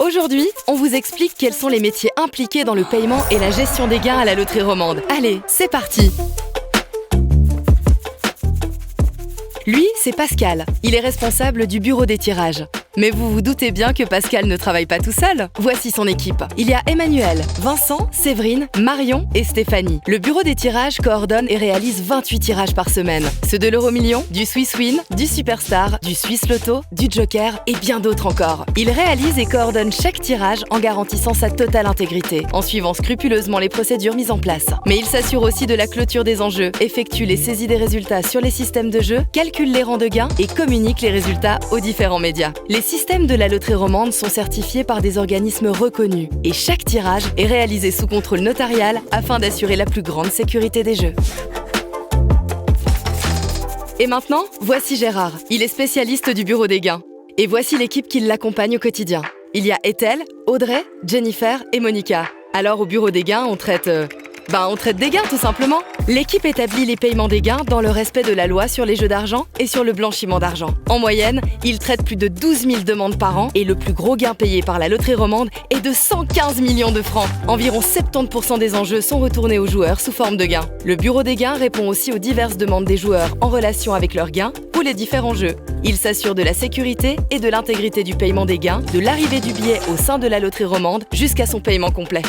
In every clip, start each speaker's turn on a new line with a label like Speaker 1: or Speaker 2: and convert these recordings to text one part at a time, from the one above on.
Speaker 1: Aujourd'hui, on vous explique quels sont les métiers impliqués dans le paiement et la gestion des gains à la loterie romande. Allez, c'est parti! Lui, c'est Pascal. Il est responsable du bureau des tirages. Mais vous vous doutez bien que Pascal ne travaille pas tout seul. Voici son équipe. Il y a Emmanuel, Vincent, Séverine, Marion et Stéphanie. Le bureau des tirages coordonne et réalise 28 tirages par semaine. Ceux de l'euro-million, du Swiss Win, du Superstar, du Swiss Lotto, du Joker et bien d'autres encore. Il réalise et coordonne chaque tirage en garantissant sa totale intégrité, en suivant scrupuleusement les procédures mises en place. Mais il s'assure aussi de la clôture des enjeux, effectue les saisies des résultats sur les systèmes de jeu, calcule les rangs de gains et communique les résultats aux différents médias. Les systèmes de la loterie romande sont certifiés par des organismes reconnus et chaque tirage est réalisé sous contrôle notarial afin d'assurer la plus grande sécurité des jeux. Et maintenant, voici Gérard. Il est spécialiste du bureau des gains. Et voici l'équipe qui l'accompagne au quotidien. Il y a Ethel, Audrey, Jennifer et Monica. Alors au bureau des gains, on traite des gains tout simplement. L'équipe établit les paiements des gains dans le respect de la loi sur les jeux d'argent et sur le blanchiment d'argent. En moyenne, ils traitent plus de 12 000 demandes par an et le plus gros gain payé par la loterie romande est de 115 millions de francs. Environ 70% des enjeux sont retournés aux joueurs sous forme de gains. Le bureau des gains répond aussi aux diverses demandes des joueurs en relation avec leurs gains ou les différents jeux. Il s'assure de la sécurité et de l'intégrité du paiement des gains, de l'arrivée du billet au sein de la loterie romande jusqu'à son paiement complet.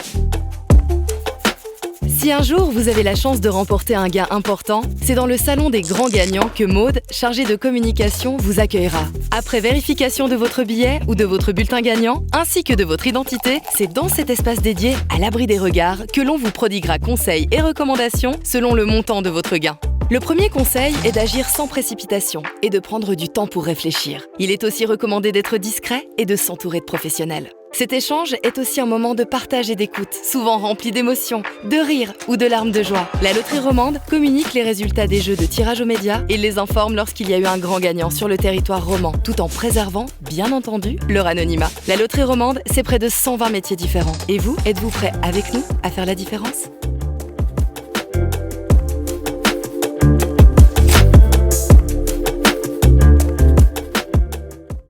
Speaker 1: Si un jour vous avez la chance de remporter un gain important, c'est dans le salon des grands gagnants que Maude, chargée de communication, vous accueillera. Après vérification de votre billet ou de votre bulletin gagnant, ainsi que de votre identité, c'est dans cet espace dédié, à l'abri des regards, que l'on vous prodiguera conseils et recommandations selon le montant de votre gain. Le premier conseil est d'agir sans précipitation et de prendre du temps pour réfléchir. Il est aussi recommandé d'être discret et de s'entourer de professionnels. Cet échange est aussi un moment de partage et d'écoute, souvent rempli d'émotions, de rires ou de larmes de joie. La loterie romande communique les résultats des jeux de tirage aux médias et les informe lorsqu'il y a eu un grand gagnant sur le territoire roman, tout en préservant, bien entendu, leur anonymat. La loterie romande, c'est près de 120 métiers différents. Et vous, êtes-vous prêts avec nous à faire la différence ?